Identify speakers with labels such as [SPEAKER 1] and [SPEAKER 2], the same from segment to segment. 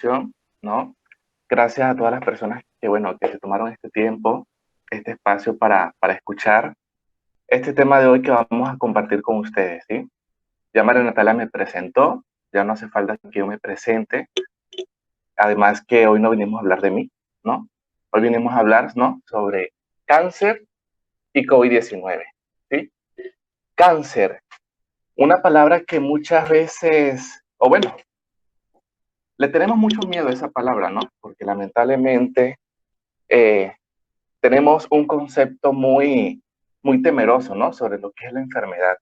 [SPEAKER 1] introducción, ¿no? Gracias a todas las personas que, bueno, que se tomaron este tiempo, este espacio para escuchar este tema de hoy que vamos a compartir con ustedes, ¿sí? Ya María Natalia me presentó, ya no hace falta que yo me presente. Además que hoy no vinimos a hablar de mí, ¿no? Hoy vinimos a hablar, ¿no? Sobre cáncer y COVID-19, ¿sí? Cáncer, una palabra que muchas veces, o bueno, le tenemos mucho miedo a esa palabra, ¿no? Porque lamentablemente eh, tenemos un concepto muy temeroso, ¿no? Sobre lo que es la enfermedad.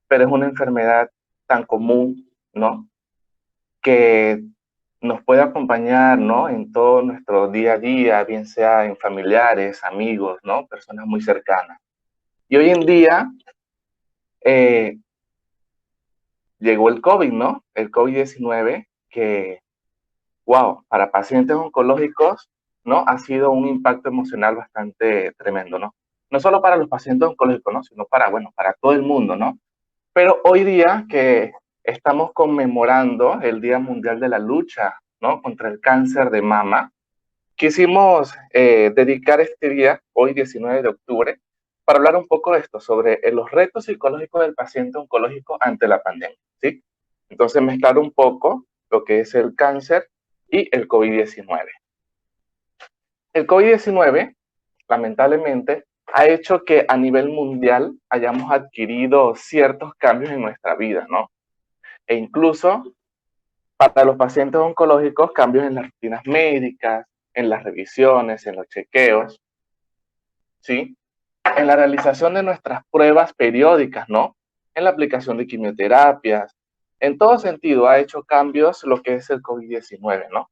[SPEAKER 1] Pero es una enfermedad tan común, ¿no? Que nos puede acompañar, ¿no? En todo nuestro día a día, bien sea en familiares, amigos, ¿no? Personas muy cercanas. Y hoy en día eh, llegó el COVID, ¿no? El COVID-19, que, wow, para pacientes oncológicos, ¿no? Ha sido un impacto emocional bastante tremendo, ¿no? No solo para los pacientes oncológicos, ¿no? Sino para, bueno, para todo el mundo, ¿no? Pero hoy día que estamos conmemorando el Día Mundial de la Lucha, ¿no? Contra el cáncer de mama, quisimos dedicar este día, hoy 19 de octubre, para hablar un poco de esto, sobre los retos psicológicos del paciente oncológico ante la pandemia, ¿sí? Entonces mezclar un poco lo que es el cáncer y el COVID-19. El COVID-19, lamentablemente, ha hecho que a nivel mundial hayamos adquirido ciertos cambios en nuestra vida, ¿no? E incluso para los pacientes oncológicos, cambios en las rutinas médicas, en las revisiones, en los chequeos, ¿sí? En la realización de nuestras pruebas periódicas, ¿no? En la aplicación de quimioterapias. En todo sentido, ha hecho cambios lo que es el COVID-19, ¿no?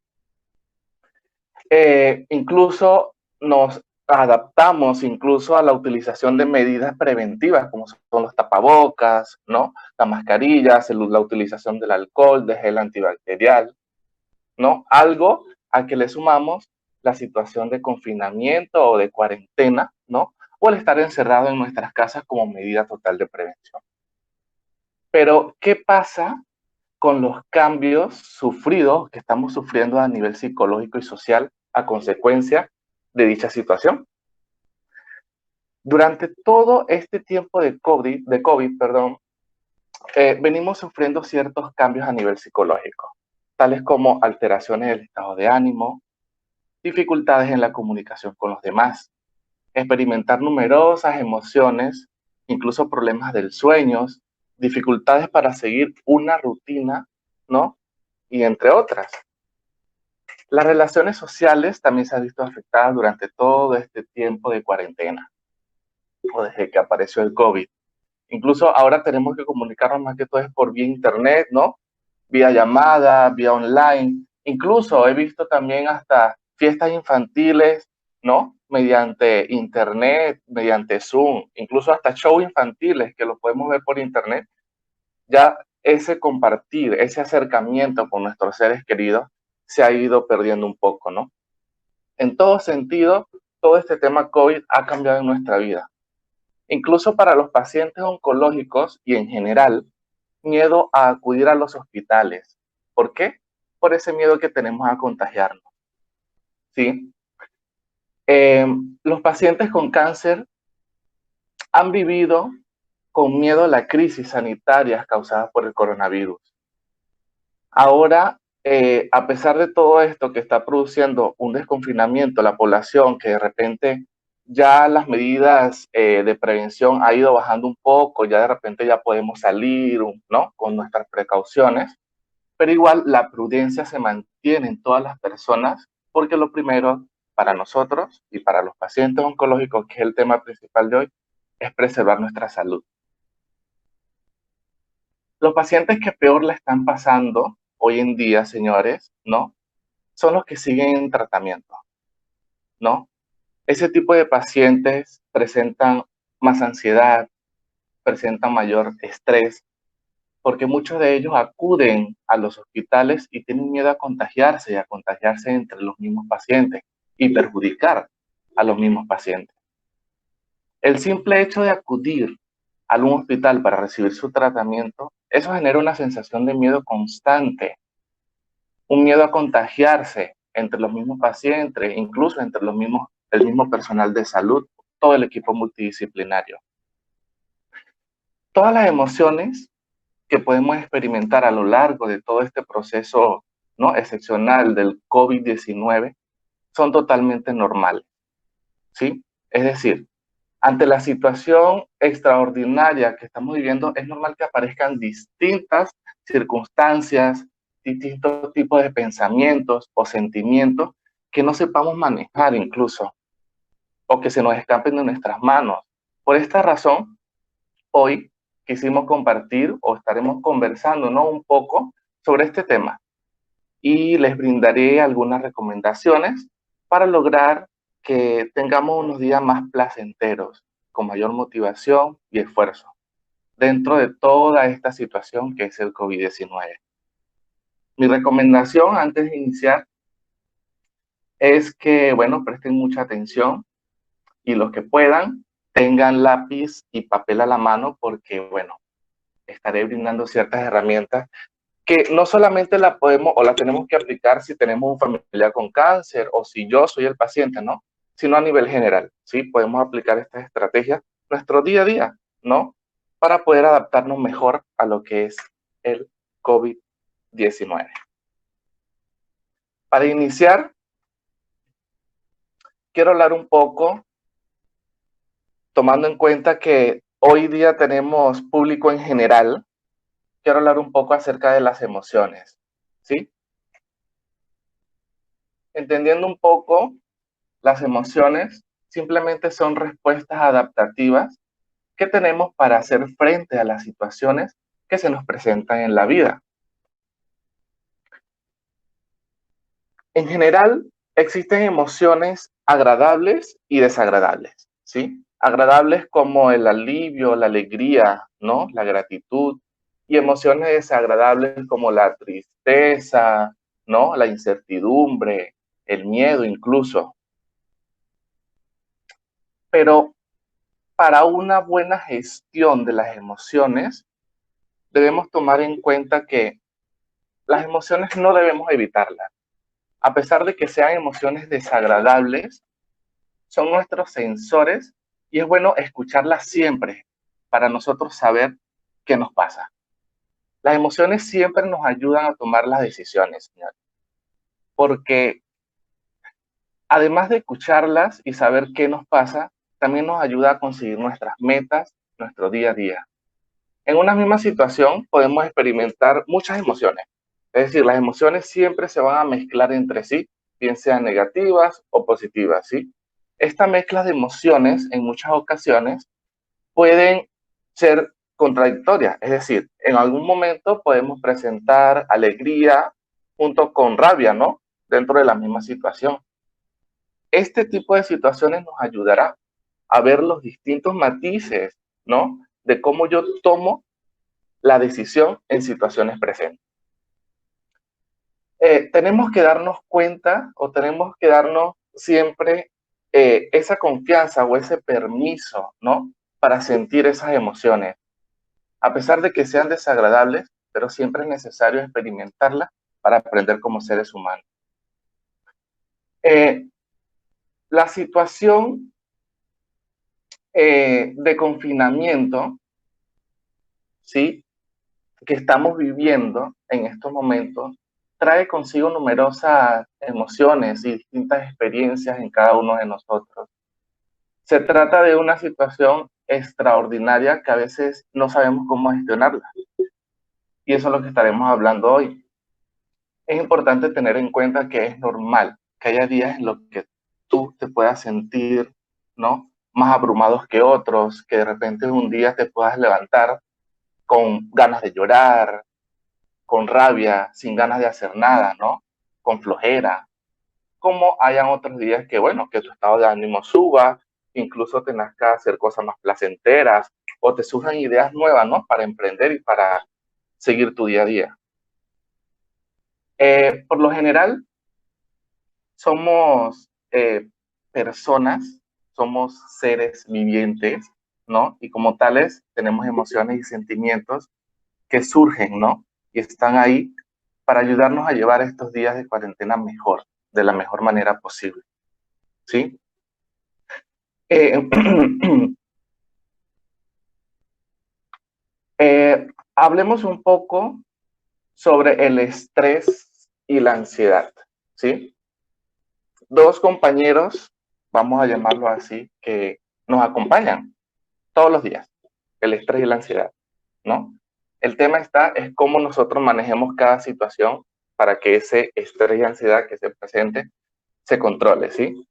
[SPEAKER 1] Incluso nos adaptamos incluso a la utilización de medidas preventivas, como son los tapabocas, ¿no? Las mascarillas, la utilización del alcohol, de gel antibacterial, ¿no? Algo a que le sumamos la situación de confinamiento o de cuarentena, ¿no? O el estar encerrado en nuestras casas como medida total de prevención. Pero, ¿qué pasa con los cambios sufridos que estamos sufriendo a nivel psicológico y social a consecuencia de dicha situación? Durante todo este tiempo de COVID, perdón, venimos sufriendo ciertos cambios a nivel psicológico, tales como alteraciones del estado de ánimo, dificultades en la comunicación con los demás, experimentar numerosas emociones, incluso problemas del sueño, dificultades para seguir una rutina, ¿no? Y entre otras. Las relaciones sociales también se han visto afectadas durante todo este tiempo de cuarentena, o desde que apareció el COVID. Incluso ahora tenemos que comunicarnos más que todo es por vía internet, ¿no? Vía llamada, vía online. Incluso he visto también hasta fiestas infantiles, ¿no? Mediante internet, mediante Zoom, incluso hasta shows infantiles que los podemos ver por internet. Ya ese compartir, ese acercamiento con nuestros seres queridos se ha ido perdiendo un poco, ¿no? En todo sentido, todo este tema COVID ha cambiado en nuestra vida. Incluso para los pacientes oncológicos y en general, miedo a acudir a los hospitales. ¿Por qué? Por ese miedo que tenemos a contagiarnos. ¿Sí? Los pacientes con cáncer han vivido con miedo a la crisis sanitaria causada por el coronavirus. Ahora, a pesar de todo esto que está produciendo un desconfinamiento a la población, que de repente ya las medidas de prevención ha ido bajando un poco, ya de repente ya podemos salir, ¿no? Con nuestras precauciones, pero igual la prudencia se mantiene en todas las personas, porque lo primero para nosotros y para los pacientes oncológicos, que es el tema principal de hoy, es preservar nuestra salud. Los pacientes que peor la están pasando hoy en día, señores, ¿no? Son los que siguen en tratamiento, ¿no? Ese tipo de pacientes presentan más ansiedad, presentan mayor estrés, porque muchos de ellos acuden a los hospitales y tienen miedo a contagiarse y a contagiarse entre los mismos pacientes y perjudicar a los mismos pacientes. El simple hecho de acudir a un hospital para recibir su tratamiento, eso genera una sensación de miedo constante, un miedo a contagiarse entre los mismos pacientes, incluso entre el mismo personal de salud, todo el equipo multidisciplinario. Todas las emociones que podemos experimentar a lo largo de todo este proceso, ¿no?, excepcional del COVID-19 son totalmente normales, ¿sí? Es decir, ante la situación extraordinaria que estamos viviendo, es normal que aparezcan distintas circunstancias, distintos tipos de pensamientos o sentimientos que no sepamos manejar incluso, o que se nos escapen de nuestras manos. Por esta razón, hoy quisimos compartir o estaremos conversando, ¿no?, un poco sobre este tema y les brindaré algunas recomendaciones para lograr que tengamos unos días más placenteros, con mayor motivación y esfuerzo, dentro de toda esta situación que es el COVID-19. Mi recomendación antes de iniciar es que, bueno, presten mucha atención y los que puedan tengan lápiz y papel a la mano porque, bueno, estaré brindando ciertas herramientas que no solamente la podemos o la tenemos que aplicar si tenemos un familiar con cáncer o si yo soy el paciente, ¿no? Sino a nivel general, ¿sí? Podemos aplicar estas estrategias nuestro día a día, ¿no? Para poder adaptarnos mejor a lo que es el COVID-19. Para iniciar, quiero hablar un poco, tomando en cuenta que hoy día tenemos público en general, quiero hablar un poco acerca de las emociones, ¿sí? Entendiendo un poco, las emociones simplemente son respuestas adaptativas que tenemos para hacer frente a las situaciones que se nos presentan en la vida. En general, existen emociones agradables y desagradables, ¿sí? Agradables como el alivio, la alegría, ¿no?, la gratitud, y emociones desagradables como la tristeza, ¿no?, la incertidumbre, el miedo incluso. Pero para una buena gestión de las emociones, debemos tomar en cuenta que las emociones no debemos evitarlas. A pesar de que sean emociones desagradables, son nuestros sensores y es bueno escucharlas siempre para nosotros saber qué nos pasa. Las emociones siempre nos ayudan a tomar las decisiones, señor, porque además de escucharlas y saber qué nos pasa, también nos ayuda a conseguir nuestras metas, nuestro día a día. En una misma situación podemos experimentar muchas emociones. Es decir, las emociones siempre se van a mezclar entre sí, bien sean negativas o positivas, ¿sí? Esta mezcla de emociones en muchas ocasiones pueden ser contradictorias. Es decir, en algún momento podemos presentar alegría junto con rabia, ¿no?, dentro de la misma situación. Este tipo de situaciones nos ayudará a ver los distintos matices, ¿no?, de cómo yo tomo la decisión en situaciones presentes. Tenemos que darnos cuenta o tenemos que darnos siempre esa confianza o ese permiso, ¿no?, para sentir esas emociones, a pesar de que sean desagradables, pero siempre es necesario experimentarlas para aprender como seres humanos. Eh, la situación de confinamiento, ¿sí?, que estamos viviendo en estos momentos trae consigo numerosas emociones y distintas experiencias en cada uno de nosotros. Se trata de una situación extraordinaria que a veces no sabemos cómo gestionarla. Y eso es lo que estaremos hablando hoy. Es importante tener en cuenta que es normal que haya días en los que tú te puedas sentir, ¿no?, más abrumados que otros, que de repente un día te puedas levantar con ganas de llorar, con rabia, sin ganas de hacer nada, ¿no?, con flojera, como hayan otros días que, bueno, que tu estado de ánimo suba, incluso tengas que hacer cosas más placenteras o te surjan ideas nuevas, ¿no?, para emprender y para seguir tu día a día. Por lo general, somos personas, somos seres vivientes, ¿no? Y como tales tenemos emociones y sentimientos que surgen, ¿no? Y están ahí para ayudarnos a llevar estos días de cuarentena mejor, de la mejor manera posible, ¿sí? Eh, hablemos un poco sobre el estrés y la ansiedad, ¿sí? Dos compañeros, vamos a llamarlo así, que nos acompañan todos los días, el estrés y la ansiedad, ¿no? El tema es cómo nosotros manejemos cada situación para que ese estrés y ansiedad que se presente se controle, ¿sí?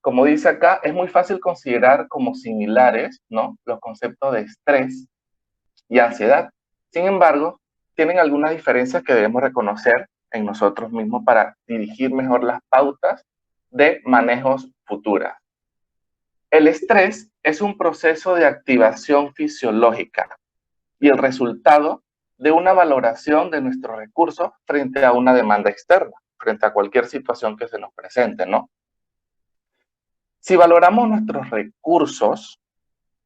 [SPEAKER 1] Como dice acá, es muy fácil considerar como similares, ¿no?, los conceptos de estrés y ansiedad. Sin embargo, tienen algunas diferencias que debemos reconocer en nosotros mismos para dirigir mejor las pautas de manejos futuras. El estrés es un proceso de activación fisiológica y el resultado de una valoración de nuestros recursos frente a una demanda externa, frente a cualquier situación que se nos presente, ¿no? Si valoramos nuestros recursos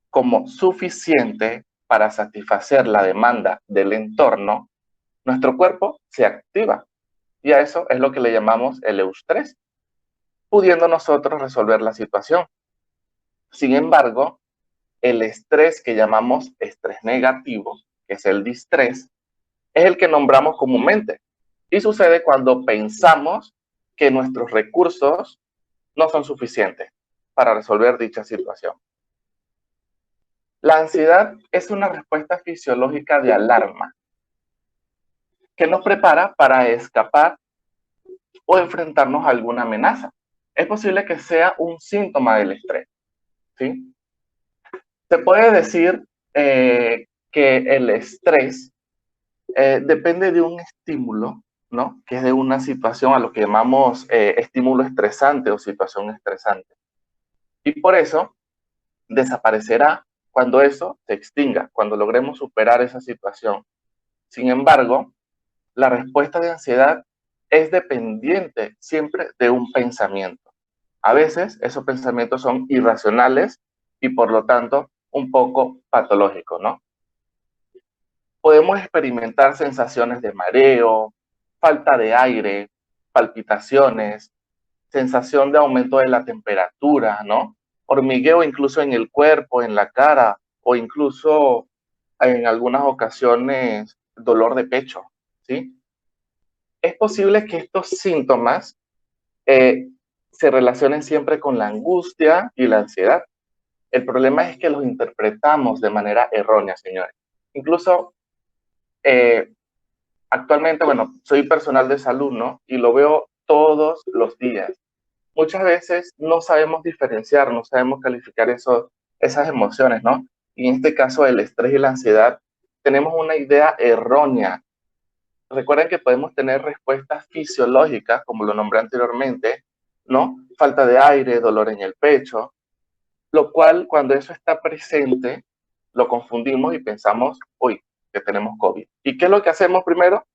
[SPEAKER 1] como suficiente para satisfacer la demanda del entorno, nuestro cuerpo se activa y a eso es lo que le llamamos el eustrés, pudiendo nosotros resolver la situación. Sin embargo, el estrés que llamamos estrés negativo, que es el distrés, es el que nombramos comúnmente y sucede cuando pensamos que nuestros recursos no son suficientes para resolver dicha situación. La ansiedad es una respuesta fisiológica de alarma que nos prepara para escapar o enfrentarnos a alguna amenaza. Es posible que sea un síntoma del estrés, ¿sí? Se puede decir que el estrés depende de un estímulo, ¿no?, que es de una situación a lo que llamamos estímulo estresante o situación estresante. Y por eso desaparecerá cuando eso se extinga, cuando logremos superar esa situación. Sin embargo, la respuesta de ansiedad es dependiente siempre de un pensamiento. A veces esos pensamientos son irracionales y por lo tanto un poco patológicos, ¿no? Podemos experimentar sensaciones de mareo, falta de aire, palpitaciones, sensación de aumento de la temperatura, ¿no? Hormigueo incluso en el cuerpo, en la cara o incluso en algunas ocasiones dolor de pecho, ¿sí? Es posible que estos síntomas eh, se relacionen siempre con la angustia y la ansiedad. El problema es que los interpretamos de manera errónea, señores. Incluso eh, actualmente, bueno, soy personal de salud, ¿no? Y lo veo todos los días. Muchas veces no sabemos diferenciar, no sabemos calificar esas emociones, ¿no? Y en este caso, el estrés y la ansiedad, tenemos una idea errónea. Recuerden que podemos tener respuestas fisiológicas, como lo nombré anteriormente, ¿no? Falta de aire, dolor en el pecho, lo cual cuando eso está presente, lo confundimos y pensamos, uy, que tenemos COVID. ¿Y qué es lo que hacemos primero?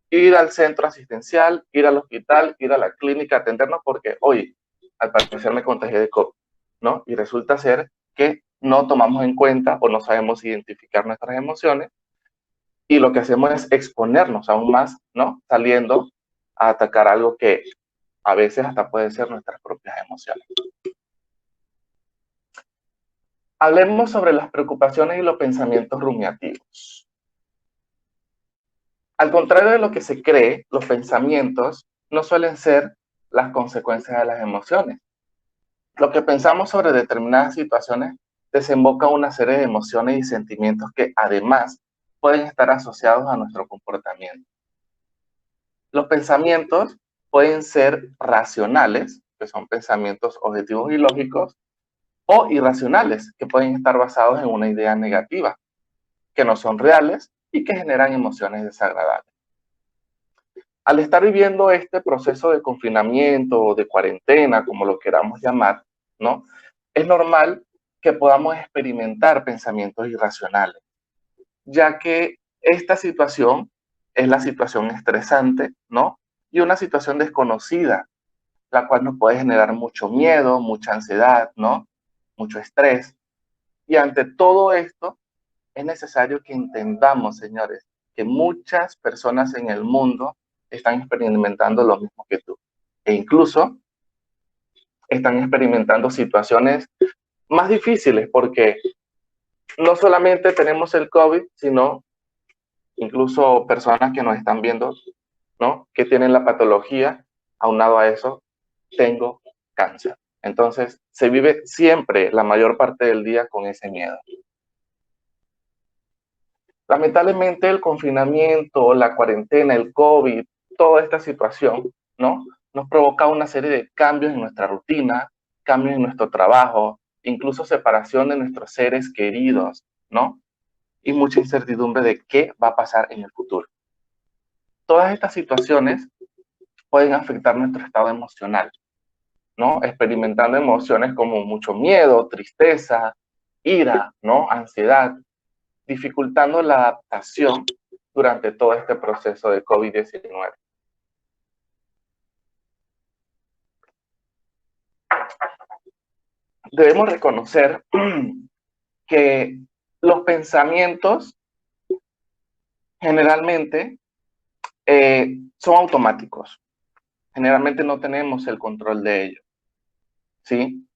[SPEAKER 1] Ir al centro asistencial, ir al hospital, ir a la clínica, atendernos porque, oye, al parecer me contagié de COVID, ¿no? Y resulta ser que no tomamos en cuenta o no sabemos identificar nuestras emociones y lo que hacemos es exponernos aún más, ¿no? Saliendo a atacar algo que a veces hasta puede ser nuestras propias emociones. Hablemos sobre las preocupaciones y los pensamientos rumiativos. Al contrario de lo que se cree, los pensamientos no suelen ser las consecuencias de las emociones. Lo que pensamos sobre determinadas situaciones desemboca una serie de emociones y sentimientos que además pueden estar asociados a nuestro comportamiento. Los pensamientos pueden ser racionales, que son pensamientos objetivos y lógicos, o irracionales, que pueden estar basados en una idea negativa, que no son reales y que generan emociones desagradables. Al estar viviendo este proceso de confinamiento o de cuarentena, como lo queramos llamar, ¿no?, es normal que podamos experimentar pensamientos irracionales, ya que esta situación es la situación estresante, ¿no? Y una situación desconocida, la cual nos puede generar mucho miedo, mucha ansiedad, ¿no? Mucho estrés. Y ante todo esto, es necesario que entendamos, señores, que muchas personas en el mundo están experimentando lo mismo que tú. E incluso están experimentando situaciones más difíciles porque no solamente tenemos el COVID, sino incluso personas que nos están viendo, ¿no? Que tienen la patología, aunado a eso, tengo cáncer. Entonces, se vive siempre la mayor parte del día con ese miedo. Lamentablemente, el confinamiento, la cuarentena, el COVID, toda esta situación, ¿no? Nos provoca una serie de cambios en nuestra rutina, cambios en nuestro trabajo, incluso separación de nuestros seres queridos, ¿no? Y mucha incertidumbre de qué va a pasar en el futuro. Todas estas situaciones pueden afectar nuestro estado emocional, ¿no? Experimentando emociones como mucho miedo, tristeza, ira, ¿no? Ansiedad, dificultando la adaptación durante todo este proceso de COVID-19. Debemos reconocer que los pensamientos generalmente son automáticos. Generalmente no tenemos el control de ellos, ¿sí?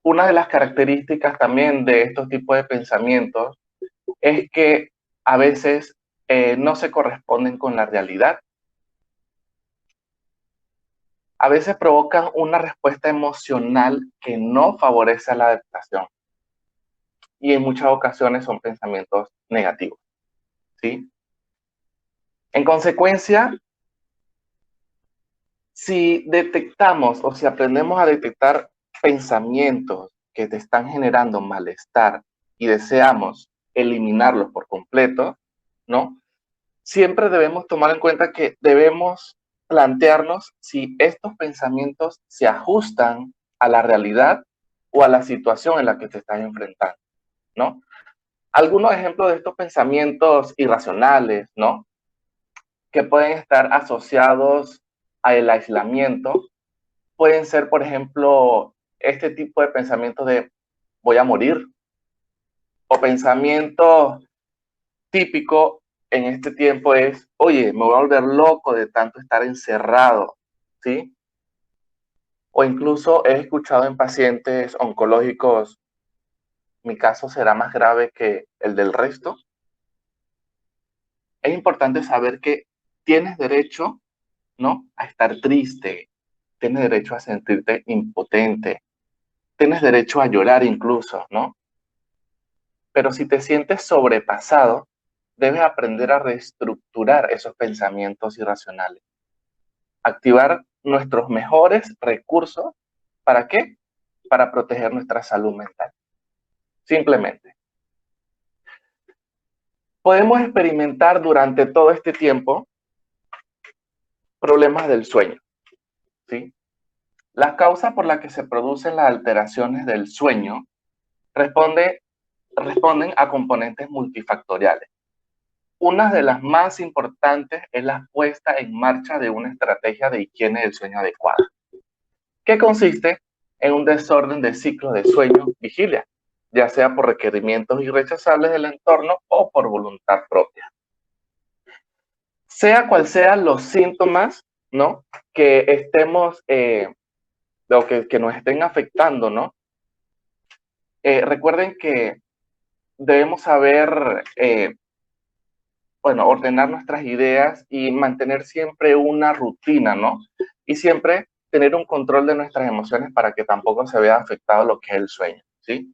[SPEAKER 1] Una de las características también de estos tipos de pensamientos es que a veces no se corresponden con la realidad. A veces provocan una respuesta emocional que no favorece a la adaptación. Y en muchas ocasiones son pensamientos negativos, ¿sí? En consecuencia, si detectamos o si aprendemos a detectar pensamientos que te están generando malestar y deseamos eliminarlos por completo, ¿no? Siempre debemos tomar en cuenta que debemos plantearnos si estos pensamientos se ajustan a la realidad o a la situación en la que te estás enfrentando, ¿no? Algunos ejemplos de estos pensamientos irracionales, ¿no? Que pueden estar asociados al aislamiento, pueden ser, por ejemplo, este tipo de pensamientos de voy a morir, o pensamiento típico en este tiempo es, oye, me voy a volver loco de tanto estar encerrado, ¿sí? O incluso he escuchado en pacientes oncológicos, mi caso será más grave que el del resto. Es importante saber que tienes derecho, ¿no? A estar triste, tienes derecho a sentirte impotente, tienes derecho a llorar incluso, ¿no? Pero si te sientes sobrepasado, debes aprender a reestructurar esos pensamientos irracionales. Activar nuestros mejores recursos. ¿Para qué? Para proteger nuestra salud mental. Simplemente. Podemos experimentar durante todo este tiempo problemas del sueño, ¿sí? Las causas por las que se producen las alteraciones del sueño responden a componentes multifactoriales. Una de las más importantes es la puesta en marcha de una estrategia de higiene del sueño adecuada, que consiste en un desorden de ciclos de sueño-vigilia, ya sea por requerimientos irrechazables del entorno o por voluntad propia. Sea cual sean los síntomas, ¿no? Que estemos, o que nos estén afectando, ¿no? Recuerden que debemos saber, bueno, ordenar nuestras ideas y mantener siempre una rutina, ¿no? Y siempre tener un control de nuestras emociones para que tampoco se vea afectado lo que es el sueño, ¿sí?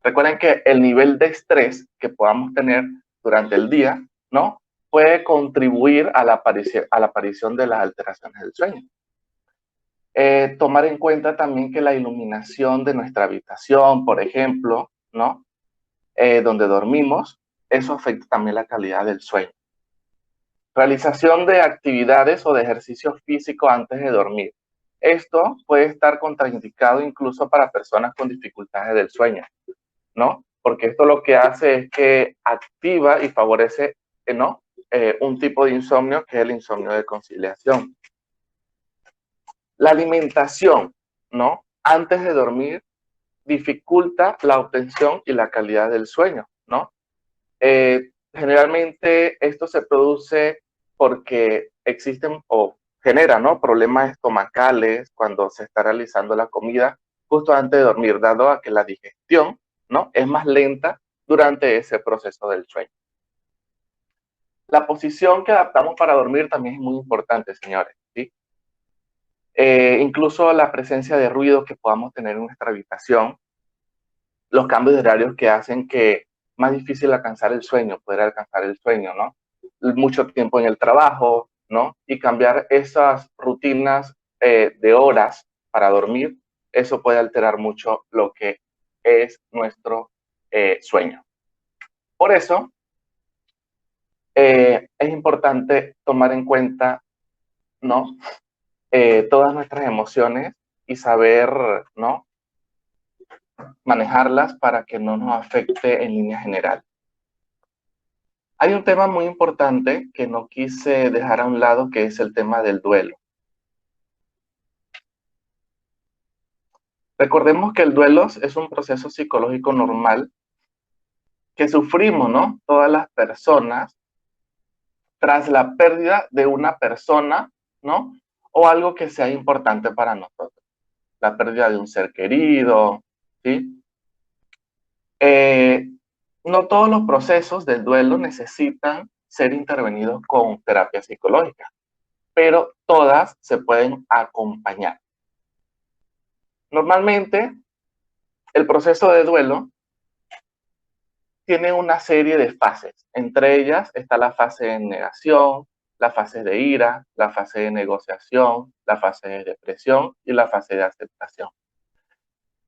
[SPEAKER 1] Recuerden que el nivel de estrés que podamos tener durante el día, ¿no? Puede contribuir a la aparición de las alteraciones del sueño. Tomar en cuenta también que la iluminación de nuestra habitación, por ejemplo, ¿no? Donde dormimos, eso afecta también la calidad del sueño. Realización de actividades o de ejercicio físico antes de dormir. Esto puede estar contraindicado incluso para personas con dificultades del sueño, ¿no? Porque esto lo que hace es que activa y favorece, ¿no? Un tipo de insomnio que es el insomnio de conciliación. La alimentación, ¿no? Antes de dormir dificulta la obtención y la calidad del sueño, ¿no? Generalmente esto se produce porque existen o genera, ¿no?, problemas estomacales cuando se está realizando la comida justo antes de dormir, dado a que la digestión, ¿no?, es más lenta durante ese proceso del sueño. La posición que adaptamos para dormir también es muy importante, señores, ¿sí? Incluso la presencia de ruido que podamos tener en nuestra habitación, los cambios de horarios que hacen que más difícil alcanzar el sueño, poder alcanzar el sueño, ¿no? Mucho tiempo en el trabajo, ¿no? Y cambiar esas rutinas de horas para dormir, eso puede alterar mucho lo que es nuestro sueño. Por eso, es importante tomar en cuenta, ¿no?, todas nuestras emociones y saber, ¿no?, manejarlas para que no nos afecte en línea general. Hay un tema muy importante que no quise dejar a un lado, que es el tema del duelo. Recordemos que el duelo es un proceso psicológico normal que sufrimos, ¿no?, todas las personas tras la pérdida de una persona, ¿no?, o algo que sea importante para nosotros. La pérdida de un ser querido, ¿sí? No todos los procesos del duelo necesitan ser intervenidos con terapia psicológica, pero todas se pueden acompañar. Normalmente, el proceso de duelo tiene una serie de fases. Entre ellas está la fase de negación, la fase de ira, la fase de negociación, la fase de depresión y la fase de aceptación.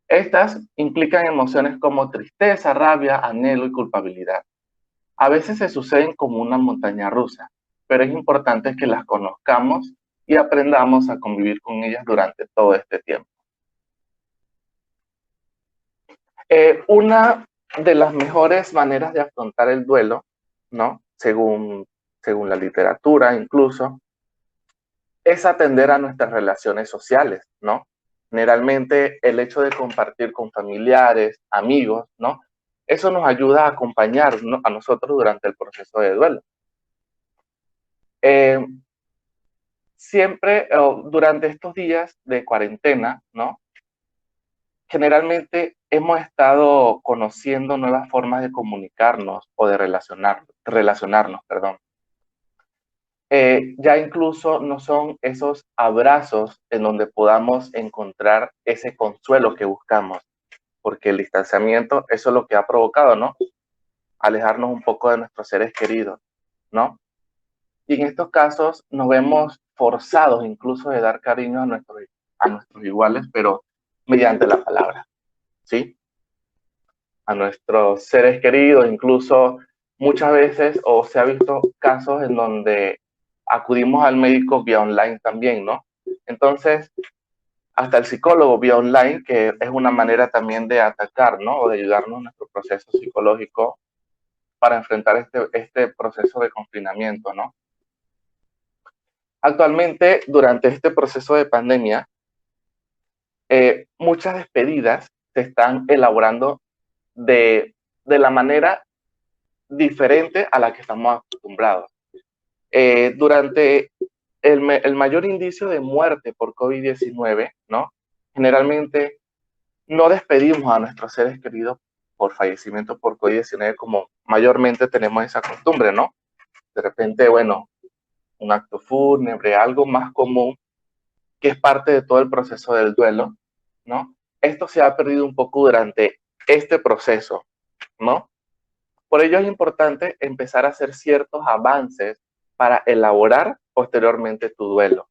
[SPEAKER 1] Estas implican emociones como tristeza, rabia, anhelo y culpabilidad. A veces se suceden como una montaña rusa, pero es importante que las conozcamos y aprendamos a convivir con ellas durante todo este tiempo. Una de las mejores maneras de afrontar el duelo, ¿no?, según la literatura incluso, es atender a nuestras relaciones sociales, ¿no? Generalmente el hecho de compartir con familiares, amigos, ¿no?, eso nos ayuda a acompañar, ¿no?, a nosotros durante el proceso de duelo. Eh, Siempre, durante estos días de cuarentena, ¿no?, generalmente hemos estado conociendo nuevas formas de comunicarnos o de relacionarnos, perdón. Ya incluso no son esos abrazos en donde podamos encontrar ese consuelo que buscamos, porque el distanciamiento, eso es lo que ha provocado, ¿no?, alejarnos un poco de nuestros seres queridos, ¿no? Y en estos casos nos vemos forzados incluso de dar cariño a nuestros iguales, pero mediante la palabra, ¿sí? A nuestros seres queridos, incluso muchas veces, o se ha visto casos en donde acudimos al médico vía online también, ¿no? Entonces, hasta el psicólogo vía online, que es una manera también de atacar, ¿no?, o de ayudarnos en nuestro proceso psicológico para enfrentar este proceso de confinamiento, ¿no? Actualmente, durante este proceso de pandemia, muchas despedidas se están elaborando de la manera diferente a la que estamos acostumbrados. Durante el mayor indicio de muerte por COVID-19, ¿no?, generalmente no despedimos a nuestros seres queridos por fallecimiento por COVID-19 como mayormente tenemos esa costumbre, ¿no? De repente, bueno, un acto fúnebre, algo más común, que es parte de todo el proceso del duelo, ¿no? Esto se ha perdido un poco durante este proceso, ¿no? Por ello es importante empezar a hacer ciertos avances para elaborar posteriormente tu duelo.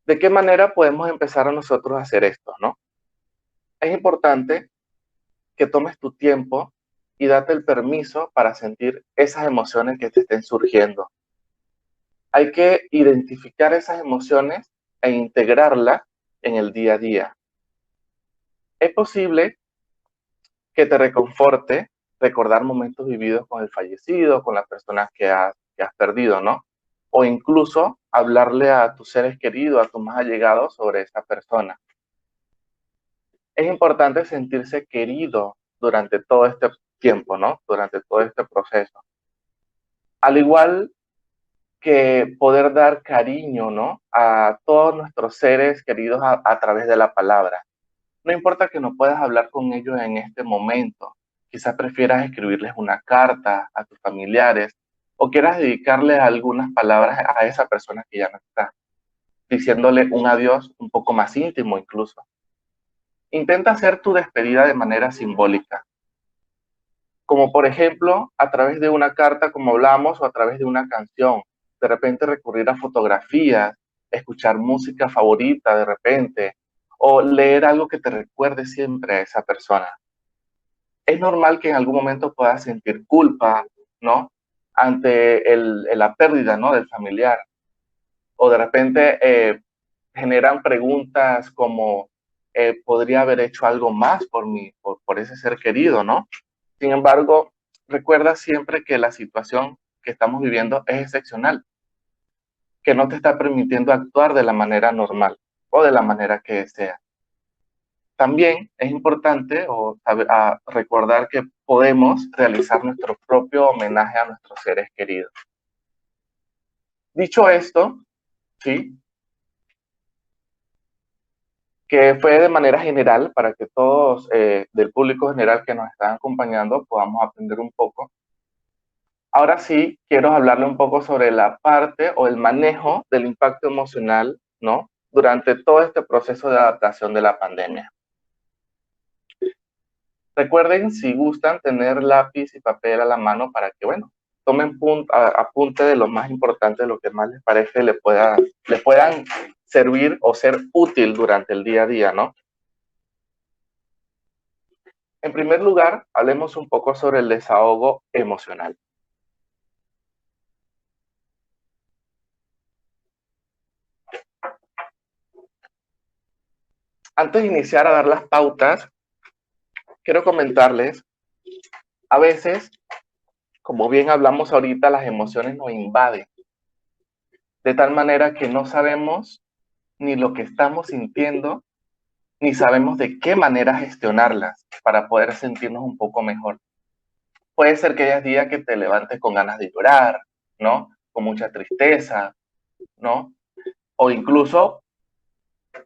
[SPEAKER 1] ¿De qué manera podemos empezar a nosotros a hacer esto, no? Es importante que tomes tu tiempo y date el permiso para sentir esas emociones que te estén surgiendo. Hay que identificar esas emociones e integrarlas en el día a día. Es posible que te reconforte recordar momentos vividos con el fallecido, con las personas que has perdido, ¿no? O incluso hablarle a tus seres queridos, a tus más allegados sobre esa persona. Es importante sentirse querido durante todo este tiempo, ¿no? Durante todo este proceso. Al igual que poder dar cariño, ¿no? A todos nuestros seres queridos a través de la palabra. No importa que no puedas hablar con ellos en este momento, quizás prefieras escribirles una carta a tus familiares o quieras dedicarles algunas palabras a esa persona que ya no está, diciéndole un adiós un poco más íntimo incluso. Intenta hacer tu despedida de manera simbólica, como por ejemplo a través de una carta como hablamos o a través de una canción. De repente recurrir a fotografías, escuchar música favorita de repente o leer algo que te recuerde siempre a esa persona. Es normal que en algún momento puedas sentir culpa, ¿no? Ante la pérdida, ¿no? Del familiar. O de repente generan preguntas como, ¿podría haber hecho algo más por ese ser querido, ¿no? Sin embargo, recuerda siempre que la situación que estamos viviendo es excepcional, que no te está permitiendo actuar de la manera normal o de la manera que deseas. También es importante recordar que podemos realizar nuestro propio homenaje a nuestros seres queridos. Dicho esto, sí, que fue de manera general para que todos del público general que nos están acompañando podamos aprender un poco. Ahora sí, quiero hablarle un poco sobre la parte o el manejo del impacto emocional, ¿no? Durante todo este proceso de adaptación de la pandemia. Recuerden, si gustan, tener lápiz y papel a la mano para que, bueno, tomen apunte de lo más importante, de lo que más les parece le puedan servir o ser útil durante el día a día, ¿no? En primer lugar, hablemos un poco sobre el desahogo emocional. Antes de iniciar a dar las pautas, quiero comentarles, a veces, como bien hablamos ahorita, las emociones nos invaden, de tal manera que no sabemos ni lo que estamos sintiendo, ni sabemos de qué manera gestionarlas para poder sentirnos un poco mejor. Puede ser que haya días que te levantes con ganas de llorar, ¿no? Con mucha tristeza, ¿no? O incluso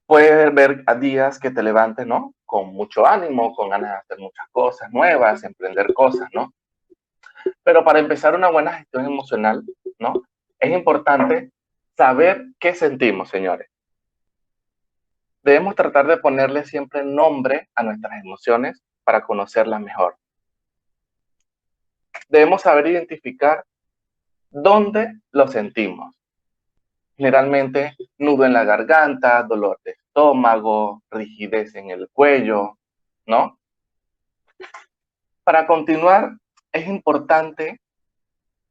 [SPEAKER 1] puedes ver a días que te levantes, ¿no? Con mucho ánimo, con ganas de hacer muchas cosas nuevas, emprender cosas, ¿no? Pero para empezar una buena gestión emocional, ¿no? Es importante saber qué sentimos, señores. Debemos tratar de ponerle siempre nombre a nuestras emociones para conocerlas mejor. Debemos saber identificar dónde lo sentimos. Generalmente, nudo en la garganta, dolor de estómago, rigidez en el cuello, ¿no? Para continuar, es importante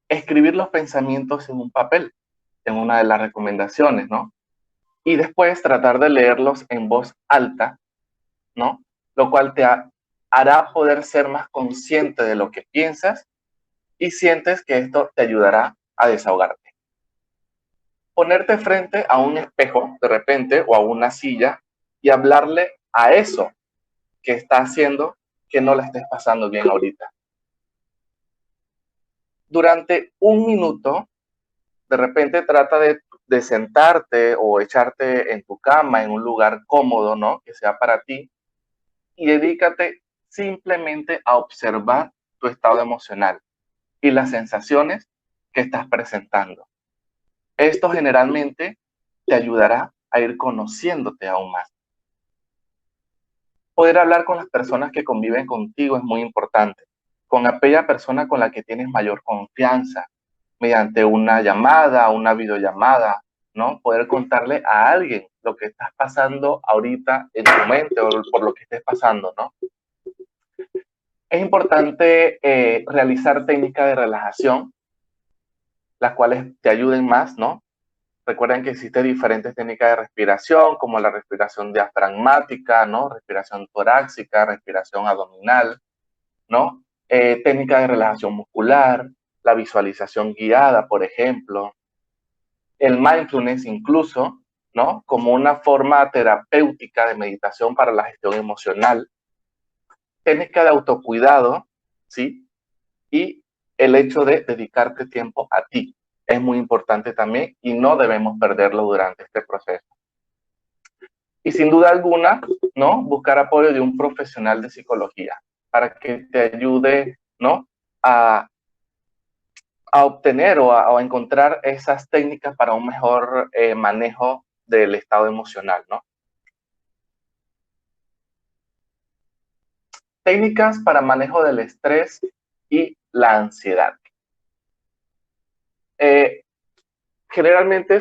[SPEAKER 1] escribir los pensamientos en un papel, en una de las recomendaciones, ¿no? Y después tratar de leerlos en voz alta, ¿no? Lo cual hará poder ser más consciente de lo que piensas y sientes que esto te ayudará a desahogarte. Ponerte frente a un espejo de repente o a una silla y hablarle a eso que está haciendo que no la estés pasando bien ahorita. Durante un minuto, de repente trata de sentarte o echarte en tu cama en un lugar cómodo, ¿no? Que sea para ti y dedícate simplemente a observar tu estado emocional y las sensaciones que estás presentando. Esto generalmente te ayudará a ir conociéndote aún más. Poder hablar con las personas que conviven contigo es muy importante, con aquella persona con la que tienes mayor confianza, mediante una llamada, una videollamada, ¿no? Poder contarle a alguien lo que estás pasando ahorita en tu mente o por lo que estés pasando, ¿no? Es importante realizar técnicas de relajación, las cuales te ayuden más, ¿no? Recuerden que existen diferentes técnicas de respiración, como la respiración diafragmática, ¿no? Respiración torácica, respiración abdominal, ¿no? Técnica de relajación muscular, la visualización guiada, por ejemplo, el mindfulness incluso, ¿no? Como una forma terapéutica de meditación para la gestión emocional, técnica de autocuidado, ¿sí? Y el hecho de dedicarte tiempo a ti. Es muy importante también y no debemos perderlo durante este proceso. Y sin duda alguna, ¿no? Buscar apoyo de un profesional de psicología para que te ayude, ¿no? A obtener o a encontrar esas técnicas para un mejor manejo del estado emocional, ¿no? Técnicas para manejo del estrés y la ansiedad. Generalmente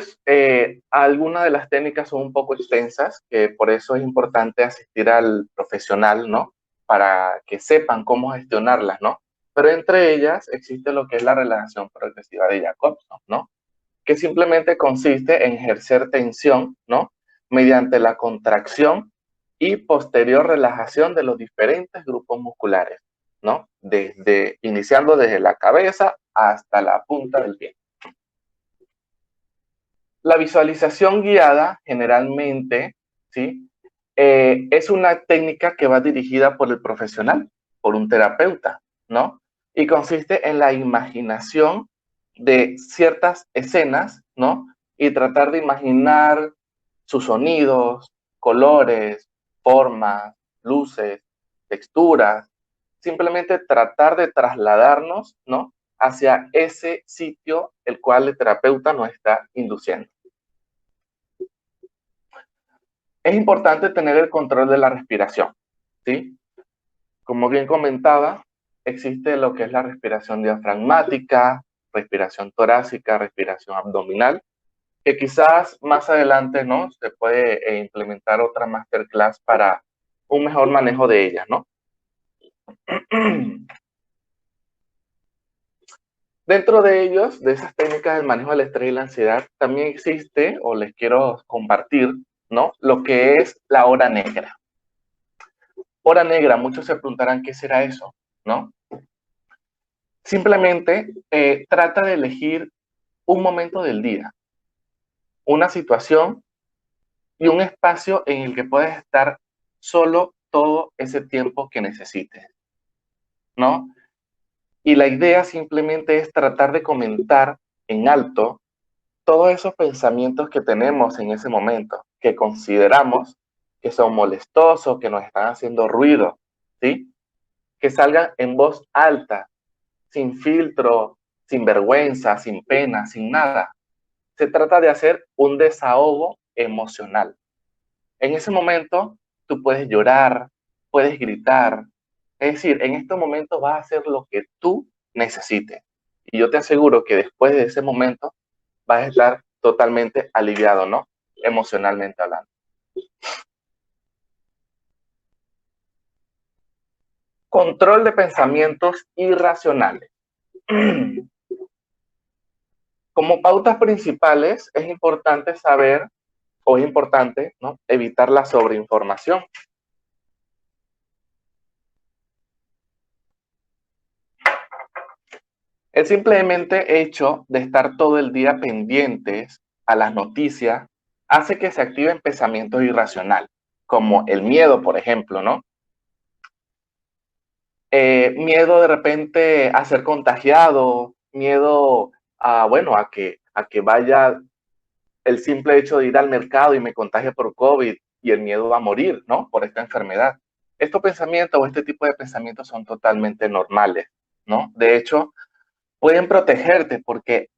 [SPEAKER 1] algunas de las técnicas son un poco extensas, que por eso es importante asistir al profesional, ¿no? Para que sepan cómo gestionarlas, ¿no? Pero entre ellas existe lo que es la relajación progresiva de Jacobson, ¿no? Que simplemente consiste en ejercer tensión, ¿no? Mediante la contracción y posterior relajación de los diferentes grupos musculares, ¿no? Iniciando desde la cabeza hasta la punta del pie. La visualización guiada, generalmente, ¿sí? Es una técnica que va dirigida por el profesional, por un terapeuta, ¿no? Y consiste en la imaginación de ciertas escenas, ¿no? Y tratar de imaginar sus sonidos, colores, formas, luces, texturas, simplemente tratar de trasladarnos, ¿no? Hacia ese sitio el cual el terapeuta nos está induciendo. Es importante tener el control de la respiración, ¿sí? Como bien comentaba, existe lo que es la respiración diafragmática, respiración torácica, respiración abdominal, que quizás más adelante, ¿no? Se puede implementar otra masterclass para un mejor manejo de ellas, ¿no? Dentro de ellos, de esas técnicas del manejo del estrés y la ansiedad, también existe, o les quiero compartir, ¿no? Lo que es la hora negra. Hora negra, muchos se preguntarán qué será eso, ¿no? Simplemente trata de elegir un momento del día, una situación y un espacio en el que puedes estar solo todo ese tiempo que necesites, ¿no? Y la idea simplemente es tratar de comentar en alto todos esos pensamientos que tenemos en ese momento, que consideramos que son molestosos, que nos están haciendo ruido, ¿sí? Que salgan en voz alta, sin filtro, sin vergüenza, sin pena, sin nada. Se trata de hacer un desahogo emocional. En ese momento, tú puedes llorar, puedes gritar. Es decir, en estos momentos vas a hacer lo que tú necesites. Y yo te aseguro que después de ese momento vas a estar totalmente aliviado, ¿no? Emocionalmente hablando. Control de pensamientos irracionales. Como pautas principales, es importante saber, o es importante, ¿no? Evitar la sobreinformación. El simplemente hecho de estar todo el día pendientes a las noticias hace que se activen pensamientos irracionales, como el miedo, por ejemplo, ¿no? Miedo de repente a ser contagiado, miedo a, bueno, a que vaya el simple hecho de ir al mercado y me contagie por COVID y el miedo a morir, ¿no? Por esta enfermedad. Estos pensamientos o este tipo de pensamientos son totalmente normales, ¿no? De hecho, pueden protegerte porque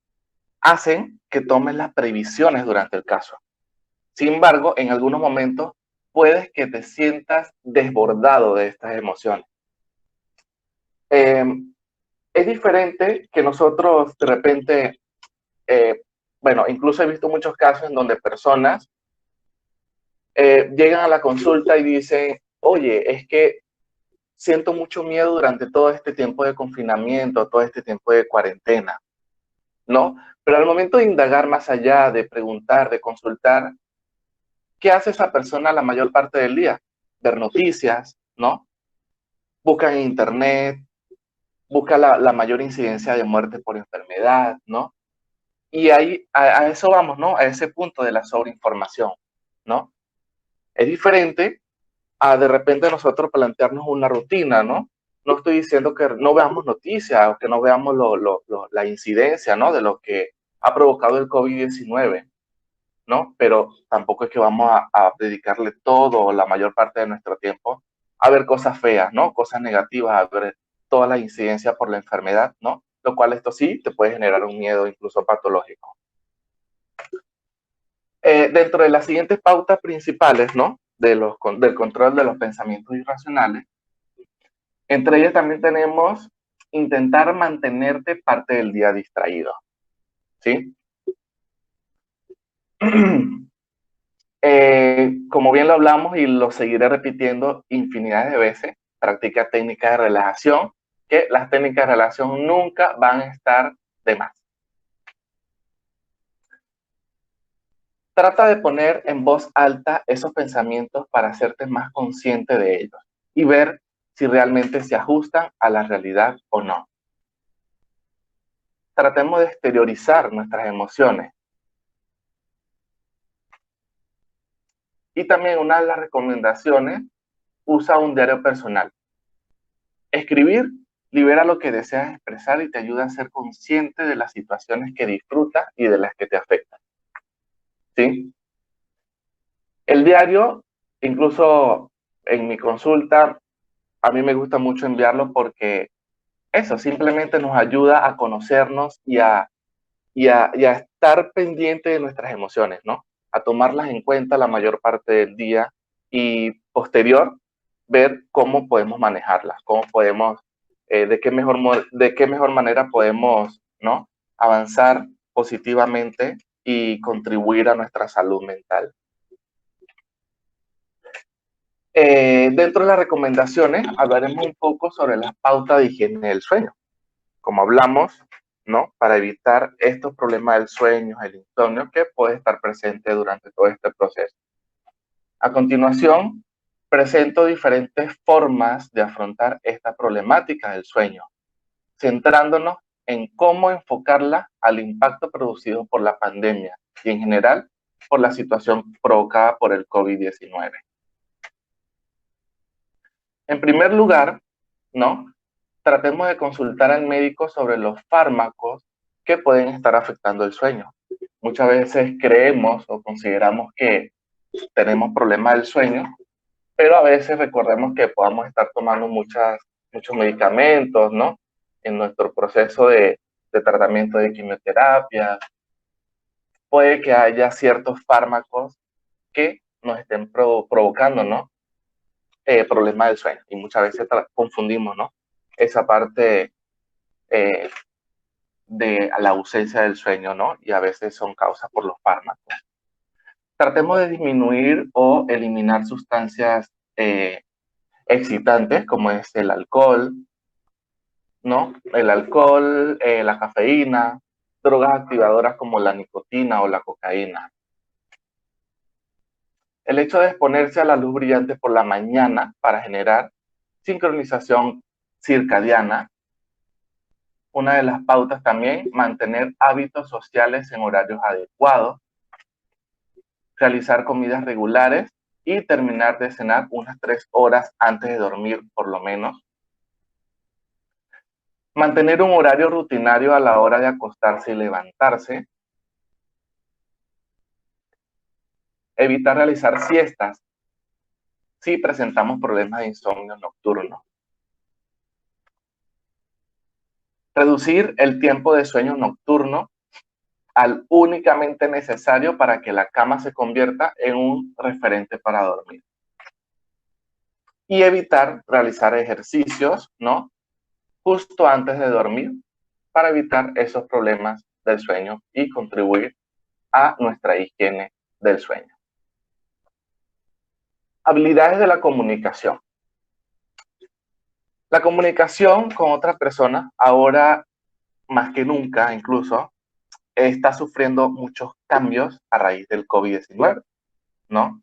[SPEAKER 1] hacen que tomes las previsiones durante el caso. Sin embargo, en algunos momentos puedes que te sientas desbordado de estas emociones. Eh, es diferente que nosotros de repente, bueno, incluso he visto muchos casos en donde personas llegan a la consulta y dicen, oye, es que siento mucho miedo durante todo este tiempo de confinamiento, todo este tiempo de cuarentena, ¿no? Pero al momento de indagar más allá, de preguntar, de consultar, ¿qué hace esa persona la mayor parte del día? Ver noticias, ¿no? Busca en internet, busca la mayor incidencia de muerte por enfermedad, ¿no? Y ahí a eso vamos, ¿no? A ese punto de la sobreinformación, ¿no? Es diferente a de repente nosotros plantearnos una rutina, ¿no? no estoy diciendo que no veamos noticias o que no veamos la incidencia, ¿no?, de lo que ha provocado el COVID-19, ¿no? Pero tampoco es que vamos a dedicarle todo o la mayor parte de nuestro tiempo a ver cosas feas, ¿no? Cosas negativas, a ver toda la incidencia por la enfermedad, ¿no? Lo cual esto sí te puede generar un miedo incluso patológico. Dentro de las siguientes pautas principales, ¿no?, del control de los pensamientos irracionales, entre ellas también tenemos intentar mantenerte parte del día distraído, ¿sí? Como bien lo hablamos y lo seguiré repitiendo infinidad de veces, practica técnicas de relajación, que las técnicas de relajación nunca van a estar de más. Trata de poner en voz alta esos pensamientos para hacerte más consciente de ellos y ver si realmente se ajustan a la realidad o no. Tratemos de exteriorizar nuestras emociones. Y también una de las recomendaciones, usa un diario personal. Escribir libera lo que deseas expresar y te ayuda a ser consciente de las situaciones que disfrutas y de las que te afectan, ¿sí? El diario, incluso en mi consulta, a mí me gusta mucho enviarlo porque eso simplemente nos ayuda a conocernos y a estar pendiente de nuestras emociones, ¿no? A tomarlas en cuenta la mayor parte del día y posterior ver cómo podemos manejarlas, cómo podemos, de qué mejor manera podemos, ¿no?, avanzar positivamente y contribuir a nuestra salud mental. Dentro de las recomendaciones hablaremos un poco sobre las pautas de higiene del sueño. Como hablamos, ¿no?, para evitar estos problemas del sueño, el insomnio, que puede estar presente durante todo este proceso. A continuación, presento diferentes formas de afrontar esta problemática del sueño, centrándonos en cómo enfocarla al impacto producido por la pandemia y en general por la situación provocada por el COVID-19. En primer lugar, ¿no?, tratemos de consultar al médico sobre los fármacos que pueden estar afectando el sueño. Muchas veces creemos o consideramos que tenemos problemas del sueño, pero a veces recordemos que podamos estar tomando muchos medicamentos, ¿no?, en nuestro proceso de tratamiento de quimioterapia. Puede que haya ciertos fármacos que nos estén provocando, ¿no?, problemas del sueño. Y muchas veces confundimos, ¿no?, esa parte eh, de la ausencia del sueño, ¿no? Y a veces son causas por los fármacos. Tratemos de disminuir o eliminar sustancias excitantes, como es el alcohol, ¿no? El alcohol, la cafeína, drogas activadoras como la nicotina o la cocaína. El hecho de exponerse a la luz brillante por la mañana para generar sincronización circadiana. Una de las pautas también, mantener hábitos sociales en horarios adecuados, realizar comidas regulares y terminar de cenar unas 3 horas antes de dormir, por lo menos. Mantener un horario rutinario a la hora de acostarse y levantarse. Evitar realizar siestas si presentamos problemas de insomnio nocturno. Reducir el tiempo de sueño nocturno al únicamente necesario para que la cama se convierta en un referente para dormir. Y evitar realizar ejercicios, ¿no?, justo antes de dormir para evitar esos problemas del sueño y contribuir a nuestra higiene del sueño. Habilidades de la comunicación. La comunicación con otras personas, ahora más que nunca incluso, está sufriendo muchos cambios a raíz del COVID-19, ¿no?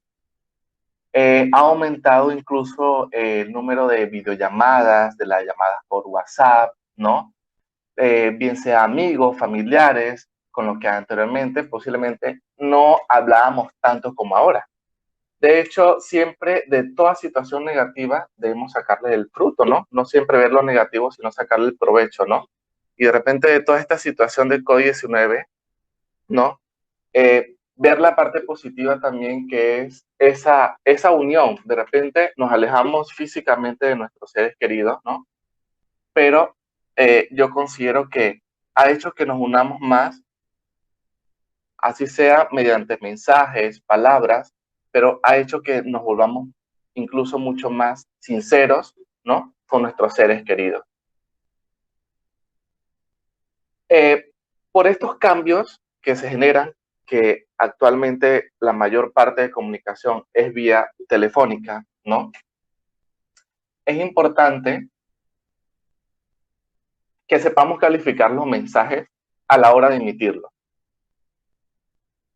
[SPEAKER 1] Ha aumentado incluso el número de videollamadas, de las llamadas por WhatsApp, ¿no? Bien sea amigos, familiares, con los que anteriormente posiblemente no hablábamos tanto como ahora. De hecho, siempre de toda situación negativa debemos sacarle el fruto, ¿no? No siempre ver lo negativo, sino sacarle el provecho, ¿no? Y de repente de toda esta situación del COVID-19, ¿no? Ver la parte positiva también, que es esa unión. De repente nos alejamos físicamente de nuestros seres queridos, ¿no? Pero yo considero que ha hecho que nos unamos más, así sea mediante mensajes, palabras, pero ha hecho que nos volvamos incluso mucho más sinceros, ¿no? Con nuestros seres queridos. Por estos cambios que se generan, que actualmente la mayor parte de comunicación es vía telefónica, ¿no? Es importante que sepamos calificar los mensajes a la hora de emitirlos,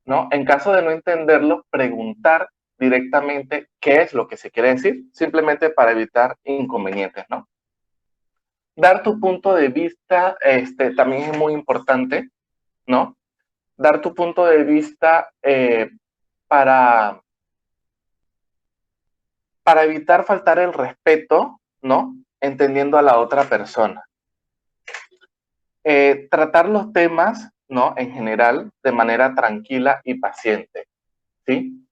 [SPEAKER 1] ¿no? En caso de no entenderlo, preguntar directamente qué es lo que se quiere decir, simplemente para evitar inconvenientes, ¿no? Dar tu punto de vista también es muy importante, ¿no? Dar tu punto de vista para, para evitar faltar el respeto, ¿no? Entendiendo a la otra persona. Tratar los temas, ¿no? En general, de manera tranquila y paciente, ¿sí?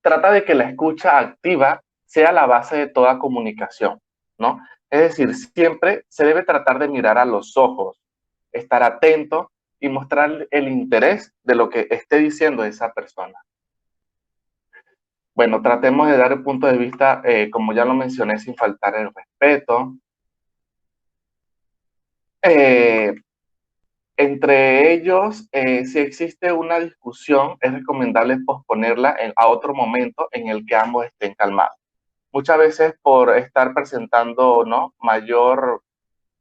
[SPEAKER 1] Trata de que la escucha activa sea la base de toda comunicación, ¿no? Es decir, siempre se debe tratar de mirar a los ojos, estar atento y mostrar el interés de lo que esté diciendo esa persona. Bueno, tratemos de dar el punto de vista, como ya lo mencioné, sin faltar el respeto. Eh, Entre ellos, si existe una discusión, es recomendable posponerla a otro momento en el que ambos estén calmados. Muchas veces por estar presentando, ¿no?, mayor